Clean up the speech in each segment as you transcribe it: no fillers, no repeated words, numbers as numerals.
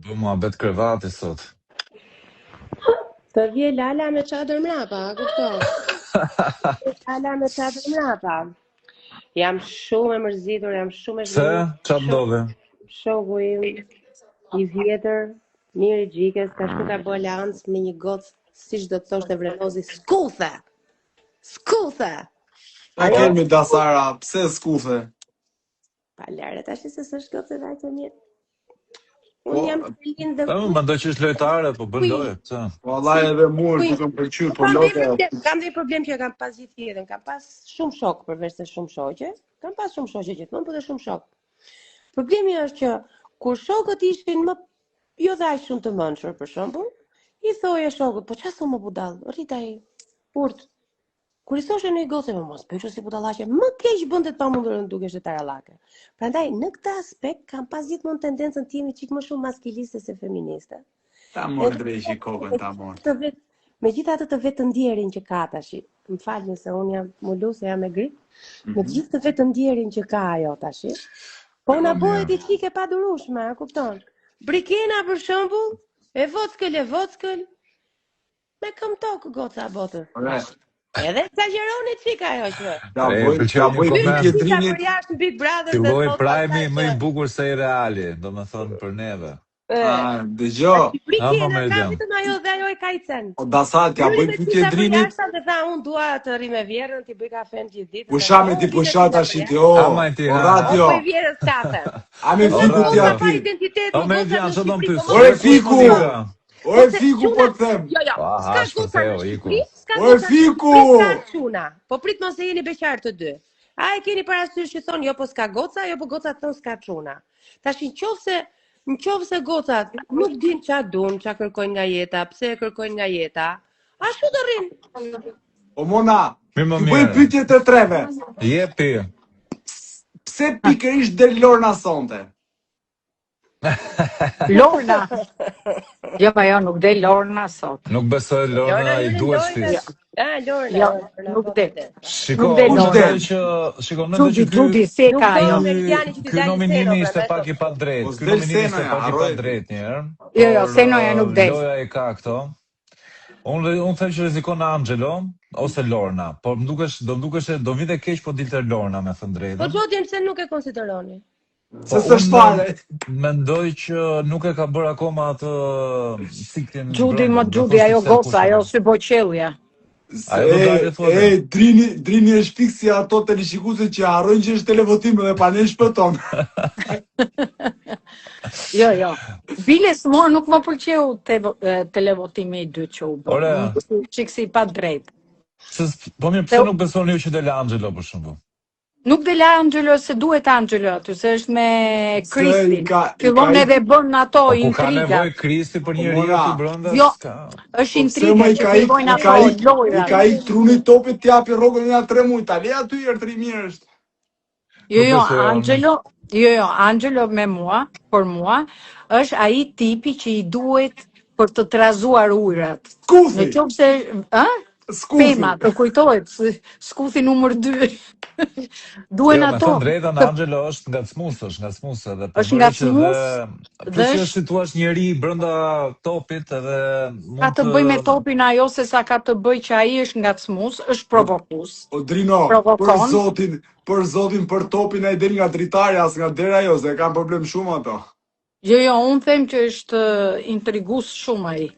Bë mua bet krevati sot. Të vje Lala me çadër mrapa, a kupton? Lala me çadër mrapa. Jam shumë e mërzitur, jam shumë e Pse? zhgënjur. Qa ndodhi? Shoku im i vjetër, Miri Gjikës, ka shku ka bo lancë me një gocë, siç do të thoshte Vrelozi, skuthe! Skuthe! A kemi Dasara, pse skuthe? Pa lare tash se s'është gocë e vajtë mirë. Unë jam të lindë Më mendoj që është lojtare, po bën lojë, pse? Vallai edhe mua duke më pëlqyer, po loka. Kam dhe problem që kam pas gjithë jetën, kam pas shumë shok përveç se shumë shoqe, kam pas shumë shoqe gjithmonë, po dhe shumë shok. Problemi është që kur shokët ishin më jo dhe aq shumë të mençur për shembull, i thoje shokut, po çfarë thon më budall? Rrit ai urt. Kur i thoshe në gocë më mos bëj si budallaqe, më keq bënte të pamundur dukesh e tarallake. Prandaj në këtë aspekt kam pas gjithmonë tendencën të jemi çik më shumë maskiliste se feministe. Ta mor drejshi kokën, ta mor. Megjithatë të vetë ndjerin që ka tash. Më falni se un jam muluse, jam e grip. Me gjithë të vetë ndjerin që ka ajo tash. Po na bëhet i çike pa durueshme, a kupton? Brikena për shembull, e vockël. Me këm tokë goca botës. Edhe exagjeroni çika ajo që. Ja bëj pikë drinit. Big Brother. Ti voj prime më i bukur se i reali, domethënë për neve. Dëgjoj. Brikena ka vetëm ajo dhe ajo e kajcen. O Dasat, ja bëj pikë drinit. Sa të tha unë dua të rri me vjerën, ti bëj kafen gjithë ditën. Pushame ti pusha tash ti, o radio. Po vjerës kafe. A me fiku ti aty. O me vjen çdo të pyes. Ore fiku. Ore fiku po të them. Jo, s'ka goca në Shqipëri, s'ka Ore fiku. Po prit mos e jeni beqar të dy. A e keni parasysh që thon jo po s'ka goca, jo po gocat thon s'ka çuna. Tash nëse gocat nuk din ç'a duan, ç'a kërkojnë nga jeta, pse e kërkojnë nga jeta, ashtu do rrin. O Mona, ti bëj pyetje të treve. Jepi. Pse pikërisht del Lorna sonte? Lorna. Jo, ma jo, nuk del Lorna sot. Nuk besoj Lorna i duhet shtys. Lorna. Jo, nuk del. Shiko, në Trudi si ka jo. Ky nominimi ishte pak i padrejtë. Ky nominimi ishte pak i padrejtë një herë. Jo, Senoja nuk del. Loja e ka këto. Unë them që rrezikon Angelo ose Lorna, por do vite keq po dilte Lorna me thënë drejtën. Po çodin pse nuk e konsideroni? Se s'është fare. Mendoj që nuk e ka bërë akoma atë siklin. Gjudi, ajo goca, ajo si boqellja. Drini është fikë si ato teleshikuese që harrojnë që është televotim dhe pa ne shpëton. Jo. Biles mua nuk më pëlqeu televotimi i dytë që u bë. Çik si pa drejt. Po mirë, pse nuk besoni ju që del Angelo për shembull? Nuk del Angelo se duhet Angelo aty, se është me Kristi. Fillon edhe bën ato intriga. Ka nevojë Kristi për njeriu aty brenda? Jo, është intriga që fillojnë ato lojra. Ka i truni topit t'japi rrogën nga 3 muaj. Ta le aty ertri mirë është. Jo, Angelo me mua, por mua, është ai tipi që i duhet për të trazuar ujrat. Skuthi. Në qoftë se, Pema, të kujtohet, skuthi numër 2. Duen ato. Me thënë drejtën, Angelo është ngacmus edhe është ngacmus dhe është thua njeri brenda topit edhe ka të bëj me topin ajo se sa ka të bëj që ai është ngacmus, është provokus. O Drino, për zotin për topin ai del nga dritarja as nga dera jo, se kanë problem shumë ato. Jo, unë them që është intrigus shumë ai.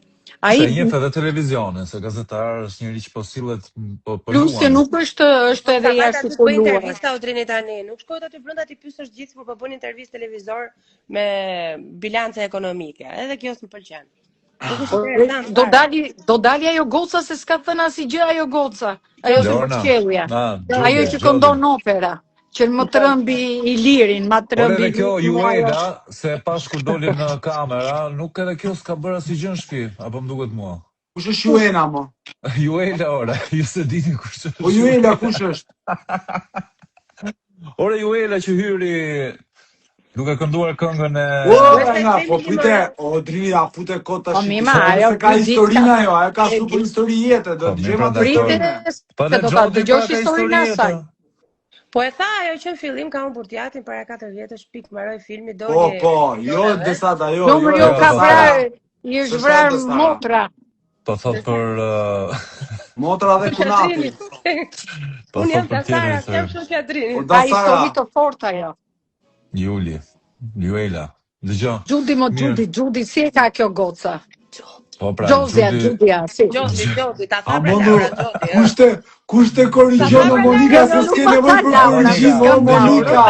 Se njef edhe televizionin, se gazetar është njëri që po sillet po luan. Plus se nuk është edhe jashtë po luan. Intervista o Drini tani, nuk shkojt aty brenda ti pyesësh gjithë por po bën intervistë televizor me bilance ekonomike. Edhe kjo s'm pëlqen. Do dali ajo goca se s'ka thënë asgjë ajo goca. Ajo se boqellja. Ajo që këndon opera. Që më trëmbi i lirin, ma trëmbi... Por edhe kjo Juela, se pas kur doli në kamera, nuk edhe kjo s'ka bërë asgjë në shtëpi, apo më duket mua. Kush është Juela, mo? Juela, ora, ju se dini kush është. Po Juela, kush është? Ore Juela që hyri, duke kënduar këngën e... Po pite, o Drini, a pute kota shqipë, se ka historina jo, ajo ka super histori jetë, do të gjema të historinë. Se do ta dëgjosh historinë asaj. Po e tha ajo që në fillim ka unë burtjatin para 4 vjetësh pikë mbaroi filmi doli. Po, jo desat ajo. Jo ka vrarë, i është vrarë motra. Po thot për motra dhe kunati. Unë jam Dasara, jam shoqja Drinit. Ai histori të fortë ajo. Juela. Dëgjoj. Gjudi, si e ka kjo goca? Po pra, Gjodia, si. Gjodi, ta tha për Laura Gjodi. Kushte korrigjon Monika se s'ke nevojë për korrigjim, Monika.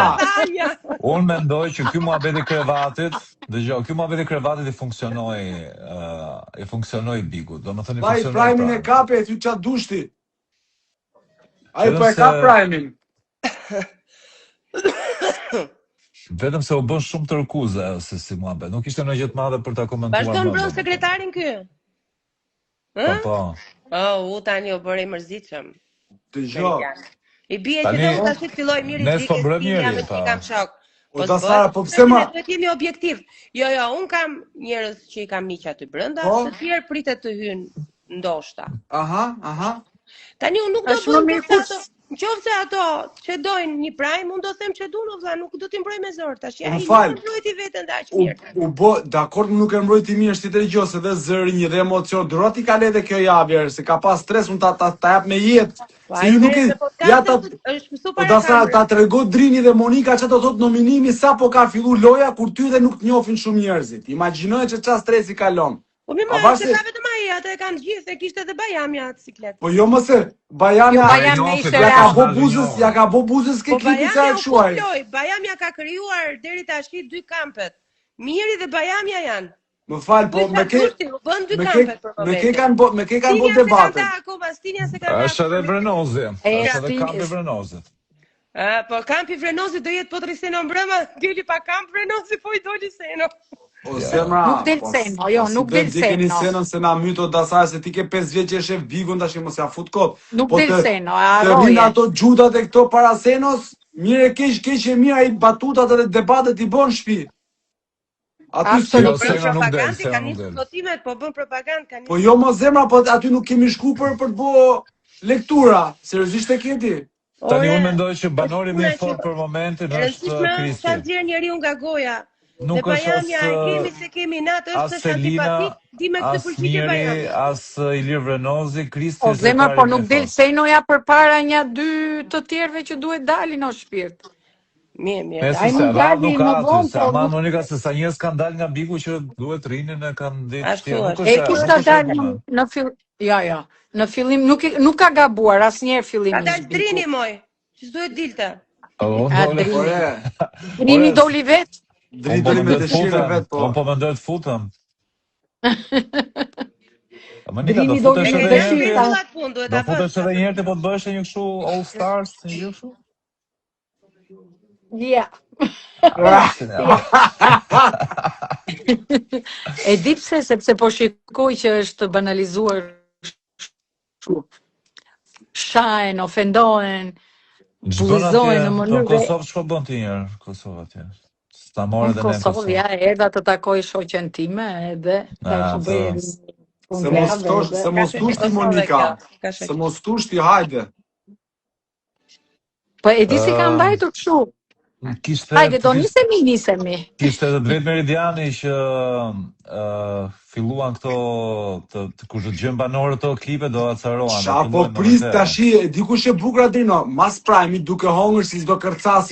Unë mendoj që ky muhabet i krevatit, dëgjoj, ky muhabet i krevatit i funksionoi Bigut. Domethënë i funksionoi. Ai primin e kapi, ty ç'a dushti. Ai po e ka primin. Vetëm se u bën shumë tërkuze se si muhabet. Nuk ishte ndonjë gjë të madhe për ta komentuar. Vazhdon brën sekretarin ky. Po. U tani u bëri mërzitshëm. Dëgjoj. I bie që do tash të filloj mirë i dikës, kam shok. Po Dasara, po pse ma? Do të jemi objektiv. Jo, un kam njerëz që i kam miq aty brenda, të tjerë pritet të hyjnë ndoshta. Aha. Tani un nuk do të Nëse ato që dojnë një prime, unë do them që du në vëlla, nuk do t'i mbroj me zor, tash ja i nuk mbrojti vetën da që mirë. U bo, dakord nuk e mbrojti mirë, shti të regjose dhe zëri një dhe emocion, durat i ka le dhe kjo javjerë, se ka pas stres, unë ta jap me jetë. Se ju nuk e, ja ta, o da sa ta të rego Drini dhe Monika që të thot nominimi sa po ka fillu loja, kur ty dhe nuk njofin shumë njerëzit. Imaginoj që qa stresi kalon. Po mi më se ka vetëm ai, atë e kanë gjithë, e kishte edhe Bajamja atë siklet. Po jo mëse, Bajamja ja ka bo buzës ke klipi sa e quaj. Bajamja ka krijuar deri tash 2 kampet. Miri dhe Bajamja janë. Më fal, po me ke kanë bo debatet. Është edhe Vrenozi. Është edhe kampi Vrenozi. Po kampi Vrenozi do jetë po të riseno mbrëma, dili pa kamp Vrenozi po i doli seno. Nuk del seno, jo, nuk del seno. Dikeni senën se na myto Dasar se ti ke 5 vjeç që e shef Bigun tash mos ja fut kot. Nuk del seno, Të vinë ato gjutat e këto para senos, mirë e keq e mirë ai batutat edhe debatet i bën shtëpi. Aty po bën propagandë. Po jo mos zemra, po aty nuk kemi shku për të bë lektura, seriozisht e keti. Tani unë mendoj që banori më i fortë për momentin është Kristi. Sa nxjerr njeriu nga goja. Nuk është kemi se kemi natë është antipatik, di me këtë përgjigje Bajamja. As Ilir Vrenozi, Kristi. O zemra, po nuk del senoja përpara 1-2 të tjerëve që duhet dalin o shpirt. Mirë. Ai nuk dali më vonë, po ama Monika se sa njerëz kanë dalë nga Bigu që duhet rinin e kanë ditë. E kishte dalë në fillim. Jo. Në fillim nuk ka gabuar asnjëherë fillimi. Ka dalë Drini moj, që duhet dilte. Drini doli vet. Dritëri me dëshirë vetë, po. Unë po mendoj të futëm. Drini do të dëshirë. Do futesh edhe një herë po të bëhesh një kështu All Stars, një gjë kështu? Ja. E di pse, sepse po shikoj që është banalizuar shahen, ofendohen, bullizojnë në mënyrë. Në Kosovë ç'po bën ti njëherë Kosovë atje? Në Kosovë, ja, erdha të takoj shoqen time edhe se mos tushti Monika, se mos tushti hajde. Po e di si ka mbajtur kështu. Hajde, do nisemi. Kishte edhe Dvet Meridiani që filluan këto kur të gjën banorët të klipe do acaroan. Po pris tash, dikush e bukur Adrino, mas prime duke hongër si s'do kërcasi